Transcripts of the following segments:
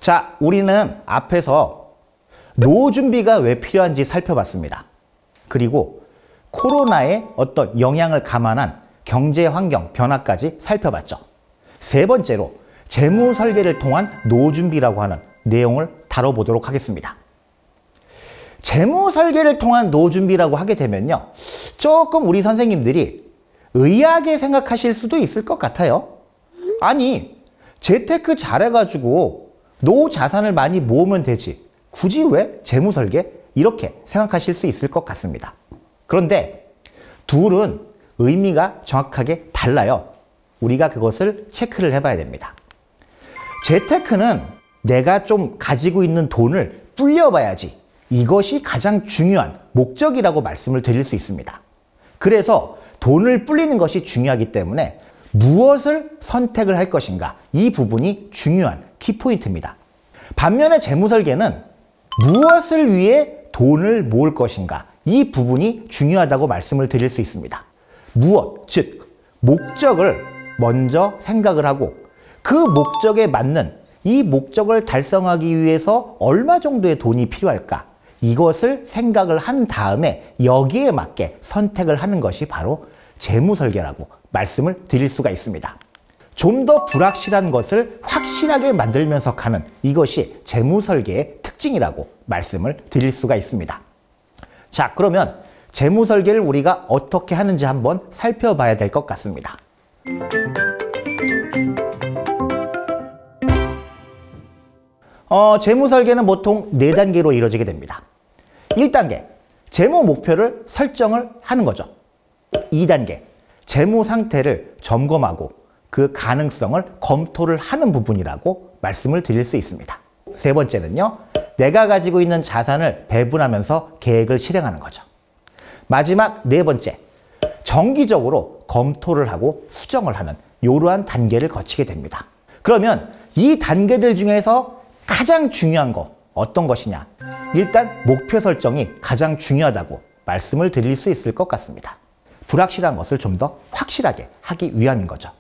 자, 우리는 앞에서 노후 준비가 왜 필요한지 살펴봤습니다. 그리고 코로나의 어떤 영향을 감안한 경제 환경 변화까지 살펴봤죠. 세 번째로 재무 설계를 통한 노후 준비라고 하는 내용을 다뤄보도록 하겠습니다. 재무 설계를 통한 노후 준비라고 하게 되면요, 조금 우리 선생님들이 의아하게 생각하실 수도 있을 것 같아요. 아니, 재테크 잘해가지고 노후 자산을 많이 모으면 되지, 굳이 왜 재무 설계? 이렇게 생각하실 수 있을 것 같습니다. 그런데 둘은 의미가 정확하게 달라요. 우리가 그것을 체크를 해봐야 됩니다. 재테크는 내가 좀 가지고 있는 돈을 불려봐야지, 이것이 가장 중요한 목적이라고 말씀을 드릴 수 있습니다. 그래서 돈을 불리는 것이 중요하기 때문에 무엇을 선택을 할 것인가, 이 부분이 중요한 키포인트입니다. 반면에 재무설계는 무엇을 위해 돈을 모을 것인가, 이 부분이 중요하다고 말씀을 드릴 수 있습니다. 무엇, 즉 목적을 먼저 생각을 하고 그 목적에 맞는, 이 목적을 달성하기 위해서 얼마 정도의 돈이 필요할까, 이것을 생각을 한 다음에 여기에 맞게 선택을 하는 것이 바로 재무설계라고 말씀을 드릴 수가 있습니다. 좀 더 불확실한 것을 확실하게 만들면서 가는, 이것이 재무설계의 특징이라고 말씀을 드릴 수가 있습니다. 자, 그러면 재무설계를 우리가 어떻게 하는지 한번 살펴봐야 될 것 같습니다. 재무설계는 보통 4단계로 이루어지게 됩니다. 1단계, 재무 목표를 설정을 하는 거죠. 2단계, 재무 상태를 점검하고 그 가능성을 검토를 하는 부분이라고 말씀을 드릴 수 있습니다. 세 번째는요, 내가 가지고 있는 자산을 배분하면서 계획을 실행하는 거죠. 마지막 네 번째, 정기적으로 검토를 하고 수정을 하는 이러한 단계를 거치게 됩니다. 그러면 이 단계들 중에서 가장 중요한 거 어떤 것이냐? 일단 목표 설정이 가장 중요하다고 말씀을 드릴 수 있을 것 같습니다. 불확실한 것을 좀 더 확실하게 하기 위함인 거죠.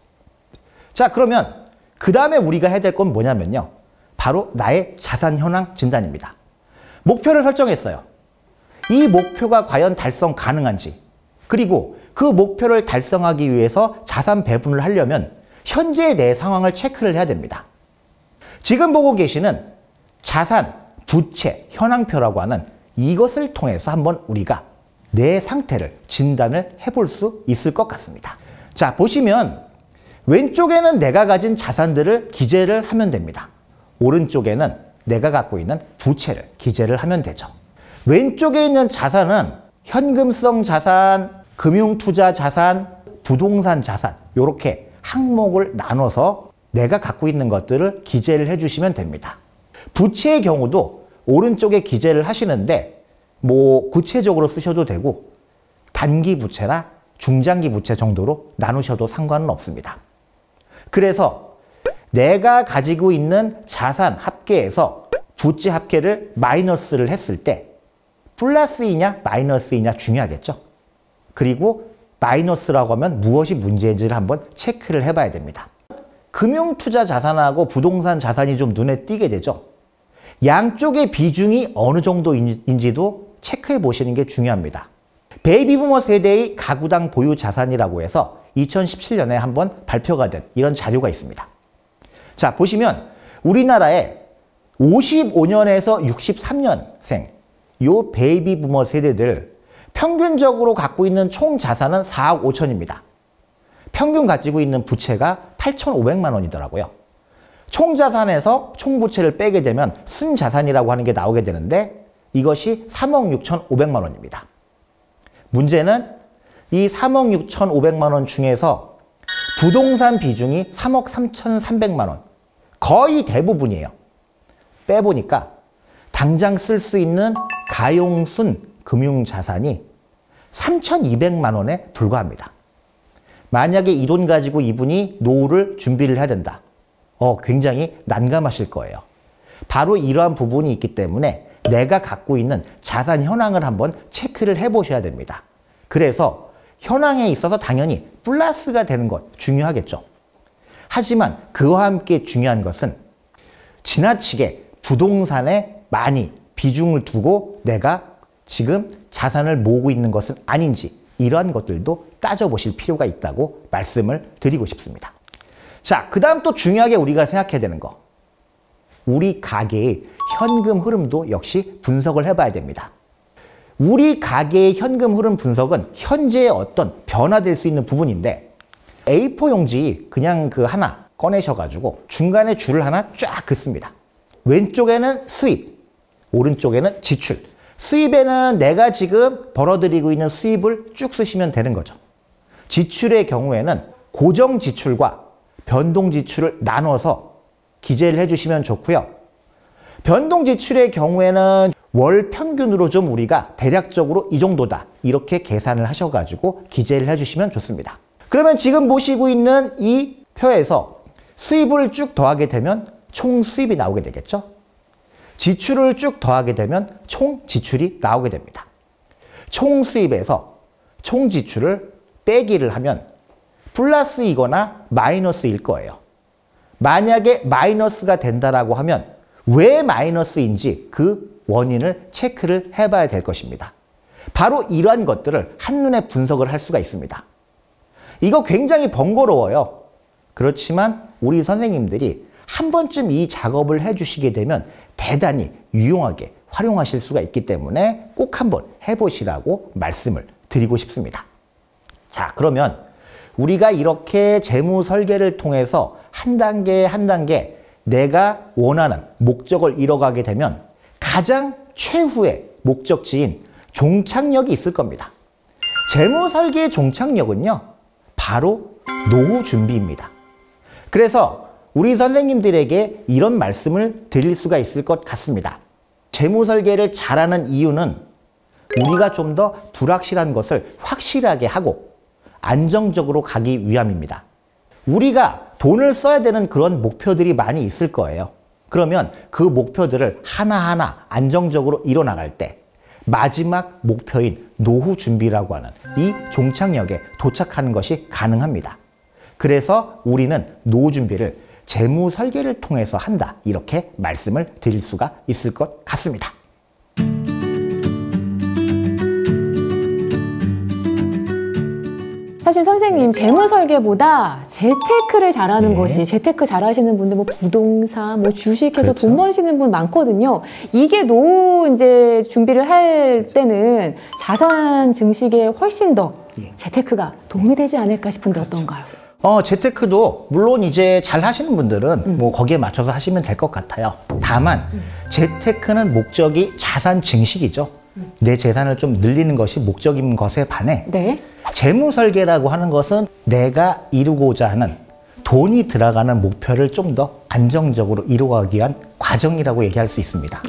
자, 그러면 그 다음에 우리가 해야 될 건 뭐냐면요, 바로 나의 자산 현황 진단입니다. 목표를 설정했어요. 이 목표가 과연 달성 가능한지, 그리고 그 목표를 달성하기 위해서 자산 배분을 하려면 현재의 내 상황을 체크를 해야 됩니다. 지금 보고 계시는 자산, 부채, 현황표라고 하는 이것을 통해서 한번 우리가 내 상태를 진단을 해볼 수 있을 것 같습니다. 자, 보시면 왼쪽에는 내가 가진 자산들을 기재를 하면 됩니다. 오른쪽에는 내가 갖고 있는 부채를 기재를 하면 되죠. 왼쪽에 있는 자산은 현금성 자산, 금융투자 자산, 부동산 자산, 이렇게 항목을 나눠서 내가 갖고 있는 것들을 기재를 해주시면 됩니다. 부채의 경우도 오른쪽에 기재를 하시는데 뭐 구체적으로 쓰셔도 되고 단기 부채나 중장기 부채 정도로 나누셔도 상관은 없습니다. 그래서 내가 가지고 있는 자산 합계에서 부채 합계를 마이너스를 했을 때 플러스이냐 마이너스이냐 중요하겠죠. 그리고 마이너스라고 하면 무엇이 문제인지를 한번 체크를 해봐야 됩니다. 금융투자 자산하고 부동산 자산이 좀 눈에 띄게 되죠. 양쪽의 비중이 어느 정도인지도 체크해 보시는 게 중요합니다. 베이비부머 세대의 가구당 보유 자산이라고 해서 2017년에 한번 발표가 된 이런 자료가 있습니다. 자, 보시면 우리나라에 55년에서 63년생 요 베이비부머 세대들 평균적으로 갖고 있는 총 자산은 4억 5천입니다. 평균 가지고 있는 부채가 8,500만 원이더라고요. 총 자산에서 총 부채를 빼게 되면 순자산이라고 하는 게 나오게 되는데 이것이 3억 6,500만 원입니다. 문제는 이 3억 6,500만 원 중에서 부동산 비중이 3억 3,300만 원, 거의 대부분이에요. 빼보니까 당장 쓸 수 있는 가용순 금융자산이 3,200만 원에 불과합니다. 만약에 이 돈 가지고 이분이 노후를 준비를 해야 된다. 굉장히 난감하실 거예요. 바로 이러한 부분이 있기 때문에 내가 갖고 있는 자산 현황을 한번 체크를 해보셔야 됩니다. 그래서 현황에 있어서 당연히 플러스가 되는 것 중요하겠죠. 하지만 그와 함께 중요한 것은 지나치게 부동산에 많이 비중을 두고 내가 지금 자산을 모으고 있는 것은 아닌지 이러한 것들도 따져보실 필요가 있다고 말씀을 드리고 싶습니다. 자, 그 다음 또 중요하게 우리가 생각해야 되는 거. 우리 가계의 현금 흐름도 역시 분석을 해봐야 됩니다. 우리 가계의 현금 흐름 분석은 현재의 어떤 변화될 수 있는 부분인데 A4 용지 그냥 그 하나 꺼내셔가지고 중간에 줄을 하나 쫙 긋습니다. 왼쪽에는 수입, 오른쪽에는 지출. 수입에는 내가 지금 벌어들이고 있는 수입을 쭉 쓰시면 되는 거죠. 지출의 경우에는 고정 지출과 변동 지출을 나눠서 기재를 해주시면 좋고요. 변동 지출의 경우에는 월 평균으로 좀 우리가 대략적으로 이 정도다 이렇게 계산을 하셔가지고 기재를 해주시면 좋습니다. 그러면 지금 보시고 있는 이 표에서 수입을 쭉 더하게 되면 총 수입이 나오게 되겠죠. 지출을 쭉 더하게 되면 총 지출이 나오게 됩니다. 총 수입에서 총 지출을 빼기를 하면 플러스이거나 마이너스일 거예요. 만약에 마이너스가 된다라고 하면 왜 마이너스인지 그 원인을 체크를 해봐야 될 것입니다. 바로 이러한 것들을 한눈에 분석을 할 수가 있습니다. 이거 굉장히 번거로워요. 그렇지만 우리 선생님들이 한 번쯤 이 작업을 해주시게 되면 대단히 유용하게 활용하실 수가 있기 때문에 꼭 한번 해보시라고 말씀을 드리고 싶습니다. 자, 그러면 우리가 이렇게 재무 설계를 통해서 한 단계 한 단계 내가 원하는 목적을 이뤄가게 되면 가장 최후의 목적지인 종착역이 있을 겁니다. 재무 설계의 종착역은요, 바로 노후 준비입니다. 그래서 우리 선생님들에게 이런 말씀을 드릴 수가 있을 것 같습니다. 재무 설계를 잘하는 이유는 우리가 좀 더 불확실한 것을 확실하게 하고 안정적으로 가기 위함입니다. 우리가 돈을 써야 되는 그런 목표들이 많이 있을 거예요. 그러면 그 목표들을 하나하나 안정적으로 이뤄나갈 때 마지막 목표인 노후 준비라고 하는 이 종착역에 도착하는 것이 가능합니다. 그래서 우리는 노후 준비를 재무 설계를 통해서 한다, 이렇게 말씀을 드릴 수가 있을 것 같습니다. 사실 선생님, 재무 설계보다 재테크를 잘하는 네. 것이, 재테크 잘하시는 분들 뭐 부동산, 뭐 주식해서 그렇죠. 돈 버시는 분 많거든요. 이게 노후 이제 준비를 할 때는 자산 증식에 훨씬 더 재테크가 도움이 되지 않을까 싶은데 어떤가요? 재테크도 물론 이제 잘 하시는 분들은 뭐 거기에 맞춰서 하시면 될 것 같아요. 다만 재테크는 목적이 자산 증식이죠. 내 재산을 좀 늘리는 것이 목적인 것에 반해 네. 재무 설계라고 하는 것은 내가 이루고자 하는 돈이 들어가는 목표를 좀 더 안정적으로 이루어가기 위한 과정이라고 얘기할 수 있습니다.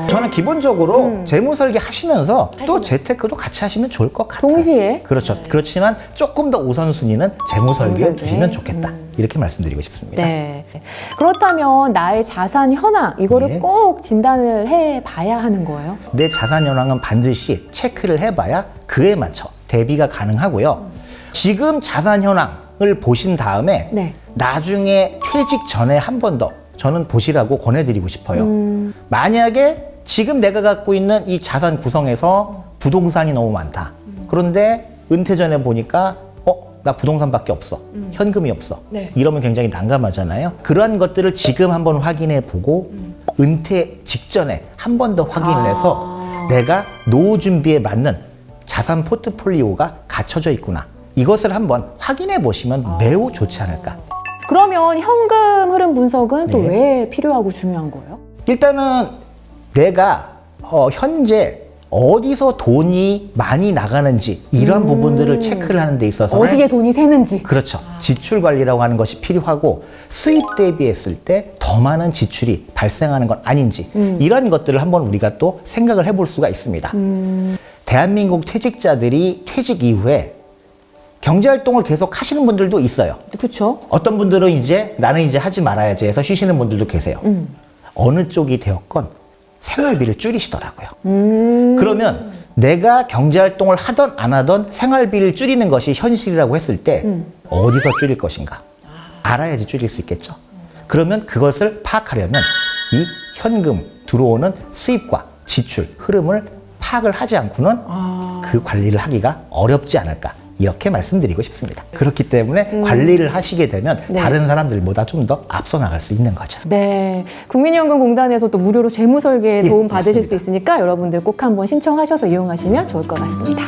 저는 기본적으로 재무 설계 하시면서 또 재테크도 같이 하시면 좋을 것 같아요. 동시에? 그렇죠. 네. 그렇지만 조금 더 우선순위는 재무 설계에 주시면 좋겠다. 이렇게 말씀드리고 싶습니다. 네. 그렇다면 나의 자산 현황, 이거를 네. 꼭 진단을 해봐야 하는 거예요? 내 자산 현황은 반드시 체크를 해봐야 그에 맞춰 대비가 가능하고요. 지금 자산 현황을 보신 다음에 네. 나중에 퇴직 전에 한 번 더 저는 보시라고 권해드리고 싶어요. 만약에 지금 내가 갖고 있는 이 자산 구성에서 부동산이 너무 많다. 그런데 은퇴 전에 보니까 나 부동산밖에 없어. 현금이 없어. 네. 이러면 굉장히 난감하잖아요. 그러한 것들을 지금 한번 확인해 보고 은퇴 직전에 한 번 더 확인을 해서 내가 노후 준비에 맞는 자산 포트폴리오가 갖춰져 있구나. 이것을 한번 확인해 보시면 매우 좋지 않을까. 그러면 현금 흐름 분석은 또 네. 왜 필요하고 중요한 거예요? 일단은 내가 현재 어디서 돈이 많이 나가는지 이러한 부분들을 체크를 하는 데 있어서 어디에 돈이 새는지. 그렇죠. 지출 관리라고 하는 것이 필요하고 수입 대비했을 때 더 많은 지출이 발생하는 건 아닌지 이런 것들을 한번 우리가 또 생각을 해볼 수가 있습니다. 대한민국 퇴직자들이 퇴직 이후에 경제활동을 계속 하시는 분들도 있어요. 그렇죠. 어떤 분들은 이제 나는 이제 하지 말아야지 해서 쉬시는 분들도 계세요. 어느 쪽이 되었건 생활비를 줄이시더라고요. 그러면 내가 경제활동을 하던 안 하던 생활비를 줄이는 것이 현실이라고 했을 때 어디서 줄일 것인가 알아야지 줄일 수 있겠죠. 그러면 그것을 파악하려면 이 현금 들어오는 수입과 지출 흐름을 파악을 하지 않고는 그 관리를 하기가 어렵지 않을까 이렇게 말씀드리고 싶습니다. 그렇기 때문에 관리를 하시게 되면 네. 다른 사람들보다 좀 더 앞서 나갈 수 있는 거죠. 네, 국민연금공단에서 또 무료로 재무설계에 예, 도움 받으실 맞습니다. 수 있으니까 여러분들 꼭 한번 신청하셔서 이용하시면 좋을 것 같습니다.